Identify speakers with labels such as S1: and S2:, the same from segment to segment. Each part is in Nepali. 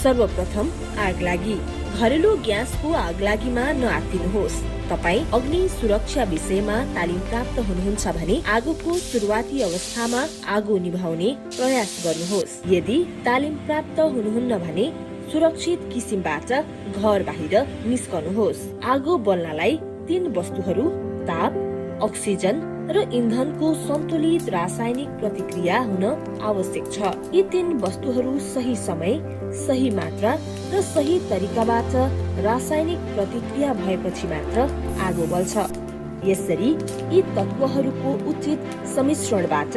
S1: सर्वप्रथम आगलागी। घरेलु ग्यासको आगलागीमा नआत्तिनुहोस्। तपाई अग्नि सुरक्षा विषयमा तालिम प्राप्त हुनुहुन्छ भने आगोको सुरुवाती अवस्थामा आगो निभाउने प्रयास गर्नुहोस्। यदि तालिम प्राप्त हुनुहुन्न भने सुरक्षित किसिमबाट घर बाहिर निस्कनुहोस्। आगो बल्नलाई 3 वस्तुहरू ताप, अक्सिजन र इन्धनको सन्तुलित रासायनिक प्रतिक्रिया हुन आवश्यक छ। यी 3 वस्तुहरू सही समय, सही मात्रा र सही तरिकाबाट रासायनिक प्रतिक्रिया भएपछि मात्र आगो बल्छ। यसरी यी तत्त्वहरूको उचित सम्मिश्रणबाट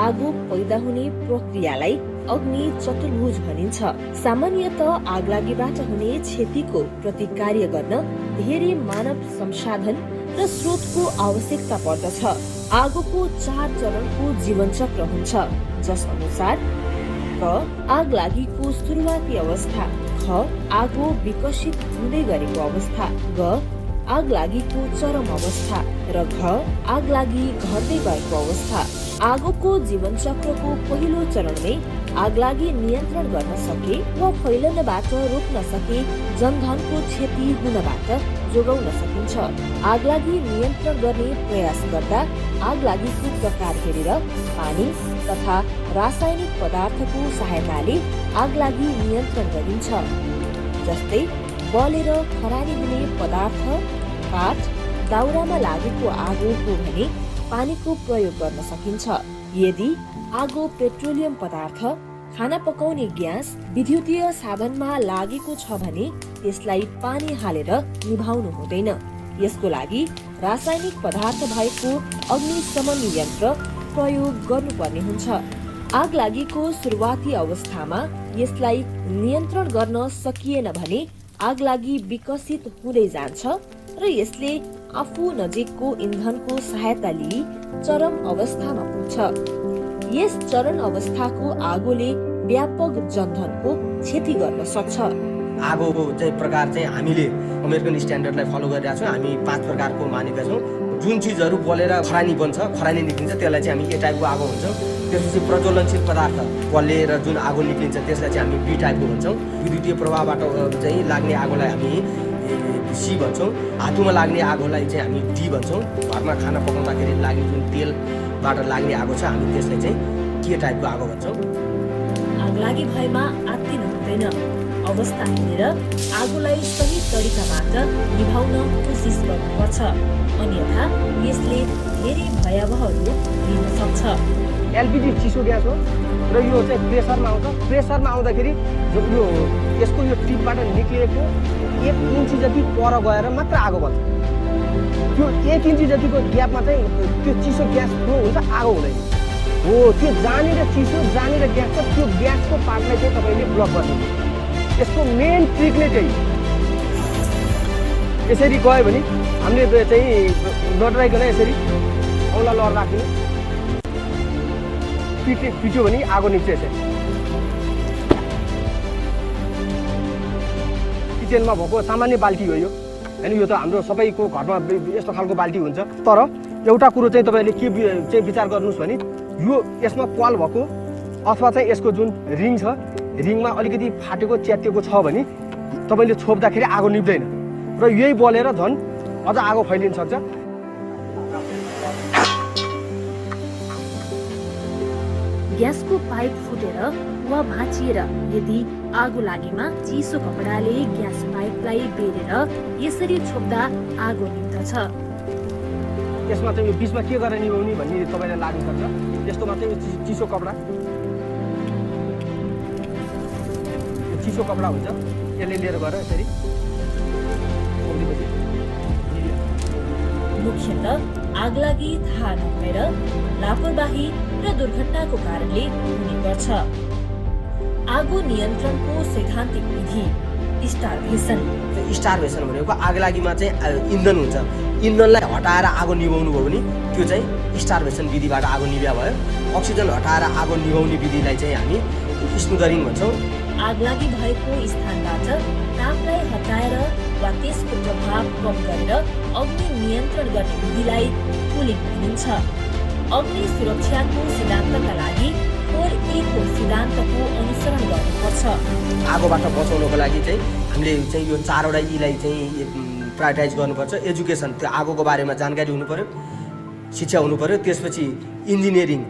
S1: आगो पैदा हुने प्रक्रियालाई अग्नि चतुर्भुज भनिन्छ। सामान्यतः आगलागीबाट हुने क्षतिको प्रतिकार्य गर्न धेरै मानव संसाधन र स्रोतको आवश्यकता पर्दछ। आगोको 4 चरणको जीवन चक्र हुन्छ, जस अनुसार क आगलागीको सुरुवाती अवस्था, ख आगो विकसित हुँदै गरेको अवस्था, ग आगलागीको चरम अवस्था र घ आगलागी घट्दै गएको अवस्था। आगोको जीवन चक्रको पहिलो चरणमै आगलागी नियन्त्रण गर्न सके वा फैलनबाट रोक्न सके जनधनको क्षति हुनबाट जोगाउन सकिन्छ। आगलागी नियन्त्रण गर्ने प्रयास गर्दा आगलागीको प्रकार हेरेर पानी तथा रासायनिक पदार्थको सहायताले आगलागी नियन्त्रण गरिन्छ। जस्तै बलेर खरानी हुने पदार्थ, काठ, दाउरामा लागेको आगो हो भने पानीको प्रयोग गर्न सकिन्छ। यदि आगो पेट्रोलियम पदार्थ, खाना पकाउने ग्यास, विद्युतीय साधनमा लागेको छ भने त्यसलाई पानी हालेर निभाउनु हुँदैन। यसको लागि रासायनिक पदार्थ भएको अग्निशमन यन्त्र प्रयोग गर्नुपर्ने हुन्छ। आगलागीको सुरुवाती अवस्थामा यसलाई नियन्त्रण गर्न सकिएन भने आगलागी विकसित हुँदै जान्छ र यसले आफू नजिकको इन्धनको सहायता लिई चरम अवस्थामा पुग्छ। यस चरण अवस्थाको आगोले व्यापक जनधनको क्षति गर्न सक्छ।
S2: आगोको प्रकार चाहिँ हामीले अमेरिकन स्ट्यान्डर्डलाई फलो गरिरहेका छौँ। हामी 5 प्रकारको मानेका छौँ। जुन चिजहरू बलेर खरानी बन्छ, खरानी निक्लिन्छ, त्यसलाई चाहिँ हामी ए टाइपको आगो भन्छौँ। त्यसपछि प्रज्वलनशील पदार्थ बलेर जुन आगो निक्लिन्छ त्यसलाई चाहिँ हामी बी टाइपको भन्छौँ। विद्युतीय प्रभावबाट चाहिँ लाग्ने आगोलाई हामी सी भन्छौँ। हातुमा लाग्ने आगोलाई चाहिँ हामी डी भन्छौँ। घरमा खाना पकाउँदाखेरि लाग्ने जुन तेलबाट लाग्ने आगो छ हामी त्यसलाई चाहिँ के टाइपको आगो भन्छौँ।
S1: आगलागी भएमा आत्तिनु हुँदैन। अवस्था हेरेर आगोलाई सही तरिकाबाट निभाउन कोसिस गर्नुपर्छ, अन्यथा यसले धेरै भयावह रूप लिन सक्छ।
S3: एलपीजी चिसो ग्यास हो र यो चाहिँ प्रेसरमा आउँछ। प्रेसरमा आउँदाखेरि यो यसको यो टिपबाट निक्लिएको 1 इन्ची जति पर गएर मात्र आगो बल्छ। त्यो 1 इन्ची जतिको ग्यापमा चाहिँ त्यो चिसो ग्यास फ्लो हुन्छ, आगो हुँदैन। हो त्यो जहाँनिर चिसो, जहाँनिर ग्यास छ त्यो ग्यासको पार्टलाई चाहिँ तपाईँले ब्लक गर्नु। यसको मेन ट्रिक नै त्यही। यसरी गयो भने हामीले चाहिँ नडराइकन यसरी औँला लहर राख्नु, पिट्यो भने आगो निक्छ। यसरी किचनमा भएको सामान्य बाल्टी हो यो होइन। यो त हाम्रो सबैको घरमा यस्तो खालको बाल्टी हुन्छ। तर एउटा कुरो चाहिँ तपाईँले के चाहिँ विचार गर्नुहोस् भने यो यसमा क्वाल भएको अथवा चाहिँ यसको जुन रिङ छ, रिङमा अलिकति फाटेको च्यातिएको छ भने तपाईँले छोप्दाखेरि आगो निप्दैन र यही बलेर झन् अझ आगो फैलिन सक्छ।
S1: ग्यासको पाइप फुटेर वा भाँचिएर यदि आगो लागेमा चिसो कपडाले ग्यास पाइपलाई बेरेर यसरी छोप्दा आगो निप्दछ।
S3: यसमा चाहिँ यो बिचमा के गरेर निभाउने भन्ने तपाईँलाई लाग्नु सक्छ। यस्तोमा चाहिँ चिसो कपडा, चिसो कपडा हुन्छ, यसले लिएर गएर यसरी।
S1: मुख्यतः आगलागी थाहा नभएर लापरवाही र दुर्घटनाको कारणले हुने गर्छ। आगो नियन्त्रणको सैद्धान्तिक विधि स्टारभेसन।
S2: स्टारभेसन भनेको आगलागीमा चाहिँ इन्धन हुन्छ, इन्धनलाई हटाएर आगो निभाउनु भयो भने त्यो चाहिँ स्टारभेसन विधिबाट आगो निभ्या भयो। अक्सिजन हटाएर आगो निभाउने विधिलाई चाहिँ हामी स्मुदरिङ भन्छौँ।
S1: आगलागी भएको स्थानबाट तापलाई हटाएर वा त्यसको प्रभाव कम गरेर अग्नि नियन्त्रण गर्ने विधिलाई कुलिङ भनिन्छ। अग्नि सुरक्षाको सिद्धान्तका लागि 4A को सिद्धान्तको अनुसरण गर्नुपर्छ।
S2: आगोबाट बचाउनको लागि चाहिँ हामीले चाहिँ यो 4वटा ईलाई चाहिँ प्रायोरिटाइज गर्नुपर्छ। एजुकेसन, त्यो आगोको बारेमा जानकारी हुनु पर्यो, शिक्षा हुनु पर्यो। त्यसपछि इन्जिनियरिङ,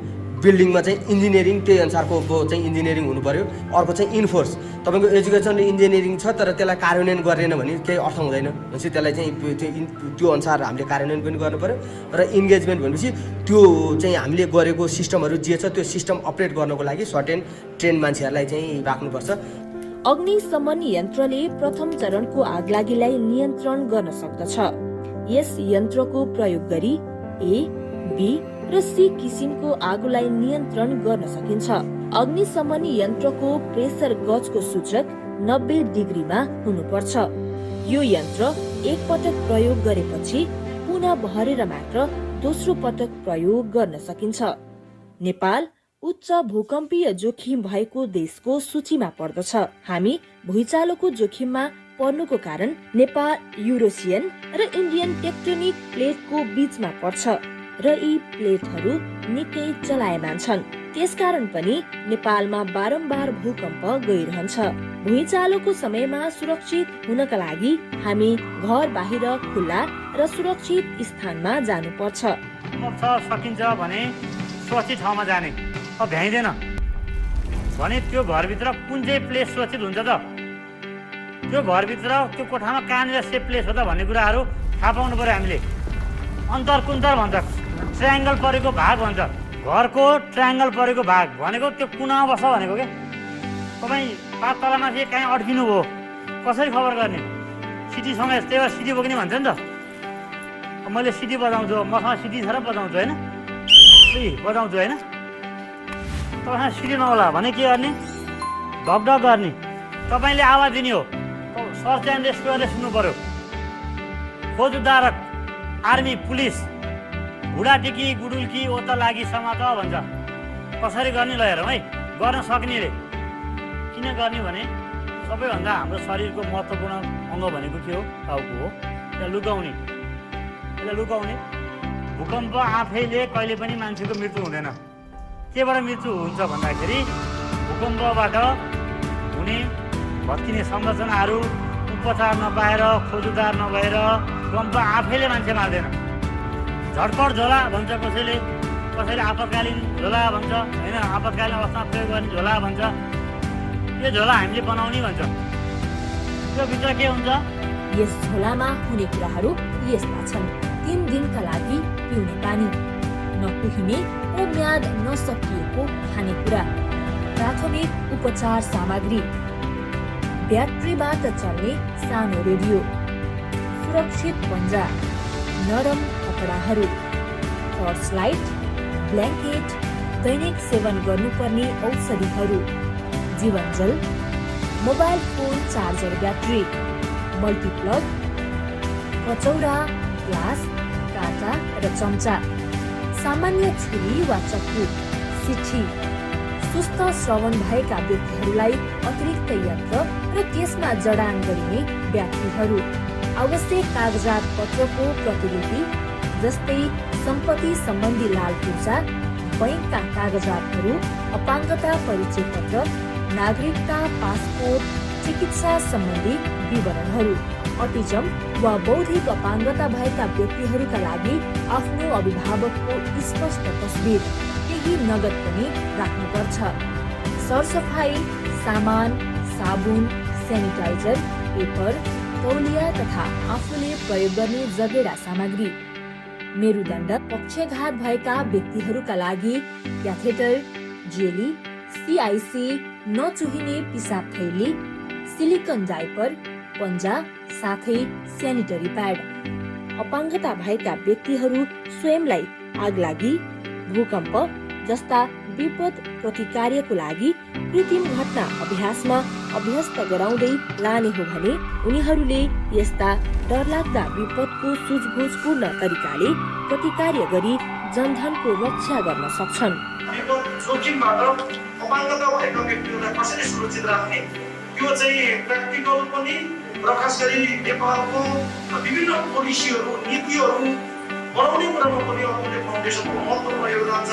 S2: बिल्डिङमा चाहिँ इन्जिनियरिङ त्यही अनुसारको चाहिँ इन्जिनियरिङ हुनु पर्यो। अर्को चाहिँ इन्फोर्स, तपाईँको एजुकेसन र इन्जिनियरिङ छ तर त्यसलाई कार्यान्वयन गरेन भने केही अर्थ हुँदैन। भनेपछि त्यसलाई चाहिँ त्यो अनुसार हामीले कार्यान्वयन पनि गर्नु पर्यो। र इन्गेजमेन्ट भनेपछि त्यो चाहिँ हामीले गरेको सिस्टमहरू जे छ त्यो सिस्टम अपरेट गर्नको लागि सर्टेन ट्रेन मान्छेहरूलाई चाहिँ राख्नुपर्छ।
S1: अग्निशमन यन्त्रले प्रथम चरणको आगलागीलाई नियन्त्रण गर्न सक्दछ। यस यन्त्रको प्रयोग गरी ए, बी र सी किसिमको आगोलाई नियन्त्रण गर्न सकिन्छ। अग्निशमन यन्त्रको प्रेसर गजको सूचक 90 डिग्रीमा हुनुपर्छ। यो यन्त्र एक पटक प्रयोग गरेपछि पुनः भरेर मात्र दोस्रो पटक प्रयोग गर्न सकिन्छ। नेपाल उच्च भूकम्पीय जोखिम भएको देशको सूचीमा पर्दछ। हामी भुइँचालोको जोखिममा पर्नुको कारण नेपाल युरोसियन र इन्डियन टेक्टोनिक प्लेटको बीचमा पर्छ र यी प्लेटहरू निकै चलायमान छन्। त्यसकारण पनि नेपालमा बारम्बार भूकम्प गइरहन्छ। भुइँचालोको समयमा सुरक्षित हुनका लागि हामी घर बाहिर खुल्ला र सुरक्षित स्थानमा जानुपर्छ।
S4: सकिन्छ भने सुरक्षित ठाउँमा जाने, भ्याइँदैन भने त्यो घरभित्र कुन चाहिँ प्लेस सुरक्षित हुन्छ त, त्यो घरभित्र त्यो कोठामा कहाँनिर सेफ प्लेस हो त भन्ने कुराहरू थाहा पाउनु पर्यो हामीले। अन्तर कुन्तर भन्छ, ट्रायङ्गल परेको भाग भन्छ, घरको ट्रायङ्गल परेको भाग भनेको त्यो कुनामा बस्छ भनेको क्या। तपाईँ पात तलमाथि कहीँ अड्किनु भयो, कसरी खबर गर्ने? सिटीसँग त्यही भएर सिटी बोक्ने भन्छ नि त। मैले सिटी बजाउँछु, मसँग सिटी छ र बजाउँछु होइन, बजाउँछु होइन। तपाईँसँग सिटी नहोला भने के गर्ने? ढकढक गर्ने। तपाईँले आवाज दिने हो, सर्च एन्ड रेस्क्युले सुन्नु पर्यो। खोज उद्धारक, आर्मी, पुलिस, घुडाटिकी गुडुल्की ओता लागि समात भन्छ। कसरी गर्ने ल हेरौँ है, गर्न सक्नेले। किन गर्ने भने सबैभन्दा हाम्रो शरीरको महत्त्वपूर्ण अङ्ग भनेको के हो? टाउको हो। त्यसलाई लुकाउने, त्यसलाई लुकाउने। भूकम्प आफैले कहिले पनि मान्छेको मृत्यु हुँदैन। केबाट मृत्यु हुन्छ भन्दाखेरि भूकम्पबाट हुने भत्किने संरचनाहरू उपचार नपाएर, खोज उद्धार नभएर भूकम्प आफैले मान्छे मार्दैन। झटपट झोला भन्छ कसैले, कसैले आपतकालीन झोला भन्छ होइन, आपतकालीन अवस्थामा प्रयोग गर्ने झोला भन्छ। यो झोला हामीले बनाउने भन्छ। त्यो भित्र के हुन्छ?
S1: यस झोलामा हुने कुराहरू यस्ता छन्। 3 दिनका लागि पिउने पानी, नकुहिने र म्याद नसकिएको खानेकुरा, प्राथमिक उपचार सामग्री, ब्याट्रीबाट चल्ने सानो रेडियो, सुरक्षित पन्जा, नरम कपडाहरू, टर्च लाइट, ब्ल्याङ्केट, दैनिक सेवन गर्नुपर्ने औषधिहरू, जीवनजल, mobile phone charger battery, multiplug, कचौरा, ग्लास, काँटा र चम्चा, सामान्य छुरी वा चक्कु, सिठी, सुस्त श्रवण भएका व्यक्तिहरूलाई अतिरिक्त यन्त्र र त्यसमा जडान गरिने ब्याट्रीहरू, आवश्यक कागजात पत्रको प्रतिलिपि जस्तै सम्पत्ति सम्बन्धी लाल पूर्जा, बैंकका कागजातहरू, अपाङ्गता परिचय पत्र, नागरिकता, पासपोर्ट, चिकित्सा सम्बन्धी विवरणहरू, अटिजम वा बौद्धिक अपाङ्गता भएका व्यक्तिहरूका लागि आफ्नो अभिभावकको स्पष्ट तस्बिर, केही नगद पनि राख्नुपर्छ। सरसफाई सामान, साबुन, सेनिटाइजर, पेपर, तौलिया तथा आफूले प्रयोग गर्ने जगेरा सामग्री, मेरुदण्ड, पक्षघात भएका व्यक्तिहरूका लागि क्याथेटर, जेली, CIC, नचुहिने पिसाब थैली, सिलिकन डाइपर, पन्जा साथै सेनिटरी प्याड। अपाङ्गता भएका व्यक्तिहरू स्वयंलाई आगलागी, भूकम्प जस्ता विपद प्रतिकार्यको लागि कृत्रिम घटना अभ्यासमा अभ्यस्त गराउँदै लाने हो भने उनीहरूले यस्ता डरलाग्दा विपदको सुझबुझपूर्ण तरिकाले प्रतिकार्य गरी जनधनको रक्षा गर्न सक्छन्।
S5: विपद जोखिमबाट अपाङ्गता भएका व्यक्तिहरूलाई कसरी सुरक्षित राख्ने, यो चाहिँ प्र्याक्टिकल पनि र खास गरी नेपालको विभिन्न पोलिसीहरू, नीतिहरू बनाउने कुरामा पनि अमूल्य फाउन्डेसनको महत्त्वपूर्ण योगदान छ।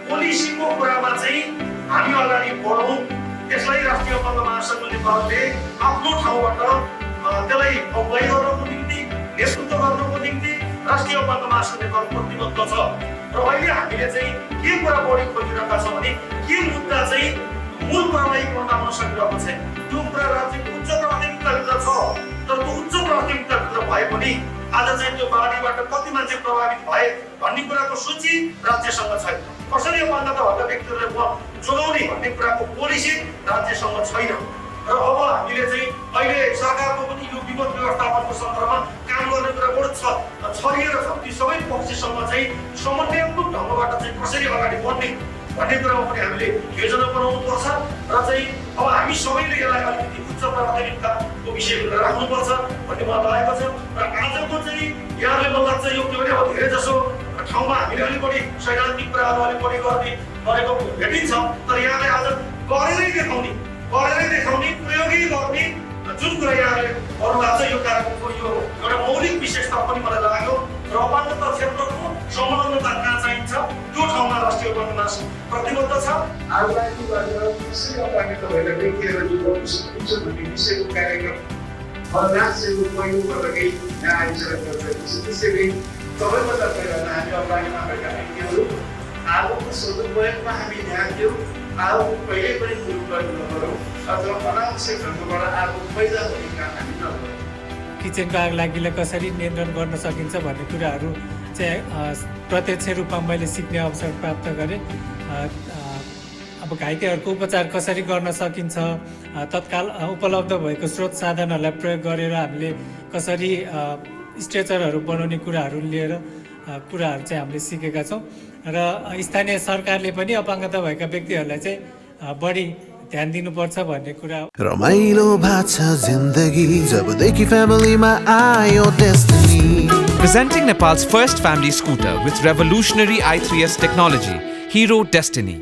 S5: पोलिसीको कुरामा चाहिँ हामी अगाडि बढौँ, त्यसलाई राष्ट्रिय राष्ट्रिय अङ्ग महासङ्घ नेपालले आफ्नो ठाउँबाट त्यसलाई अगुवाई गर्नको निम्ति नेतृत्व गर्नको निम्ति राष्ट्रिय अङ्ग महासङ्घ नेपाल प्रतिबद्ध छ। र अहिले हामीले चाहिँ के कुरा बढी खोजिरहेका छौँ भने के मुद्दा चाहिँ मूल प्रभावीकरण आउन सकिरहेको छ, त्यो कुरा राज्यको उच्च प्राथमिकताभित्र छ। तर त्यो उच्च प्राथमिकताभित्र भए पनि आज चाहिँ त्यो बाढीबाट कति मान्छे प्रभावित भए भन्ने कुराको सूची राज्यसँग छैन। कसरी अपाङ्गता भएका व्यक्तिहरूलाई जोगाउने भन्ने कुराको पोलिसी राज्यसँग छैन। र अब हामीले चाहिँ अहिले सरकारको पनि यो विपद व्यवस्थापनको सन्दर्भमा काम गर्ने कुरा बढी छरिएर छ। ती सबै पक्षसँग चाहिँ समन्वयात्मक ढङ्गबाट चाहिँ कसरी अगाडि बढ्ने भन्ने कुरामा पनि हामीले योजना बनाउनु पर्छ। र चाहिँ अब हामी सबैले यसलाई अलिकति उच्च प्राथमिकताको विषय राख्नुपर्छ भन्ने मलाई लागेको छ। र आजको चाहिँ यहाँले मलाई लाग्छ यो के भने अब धेरै जसो ठाउँमा हामीले अलिक बढी सैद्धान्तिक कुराहरू अलिक बढी गरेको भेटिन्छ। तर यहाँले आज गरेरै देखाउने प्रयोगै गर्ने जुन कुरा यहाँले गर्नुभएको छ यो कार्यक्रमको यो एउटा मौलिक विशेषता पनि मलाई लाग्यो। र अपाङ्गता क्षेत्रको संलग्नता कहाँ चाहिन्छ त्यो ठाउँमा राष्ट्रिय अपाङ्ग महासङ्घ प्रतिबद्ध छ।
S6: आगलागीबाट कसरी अपाङ्गता भएका व्यक्तिहरूलाई जोगाउन सकिन्छ भन्ने विषयको कार्यक्रम राज्यको पहिलोपटकै यहाँ आइसकेको छ। त्यसैले सबैभन्दा पहिला हामी अपाङ्गता भएका व्यक्तिहरू आगोको सदुपयोगमा हामी ध्यान दियौँ। आगो कहिल्यै पनि दुरुपयोग नगरौँ अथवा अनावश्यक ढङ्गबाट आगो पैदा हुने काम हामी नगरौँ।
S7: किचनको आगलागीलाई कसरी नियन्त्रण गर्न सकिन्छ भन्ने कुराहरू चाहिँ प्रत्यक्ष रूपमा मैले सिक्ने अवसर प्राप्त गरेँ। अब घाइतेहरूको उपचार कसरी गर्न सकिन्छ, तत्काल उपलब्ध भएको स्रोत साधनहरूलाई प्रयोग गरेर हामीले कसरी स्ट्रेचरहरू बनाउने कुराहरू लिएर कुराहरू चाहिँ हामीले सिकेका छौँ। र स्थानीय सरकारले पनि अपाङ्गता भएका व्यक्तिहरूलाई चाहिँ बढी ध्यान दिनुपर्छ भन्ने कुरा।
S8: रमाइलो भाछ जिन्दगी जबदेखि फ्यामिलीमा आयो destiny.
S9: Presenting Nepal's first family scooter with revolutionary i3S technology, Hero Destiny.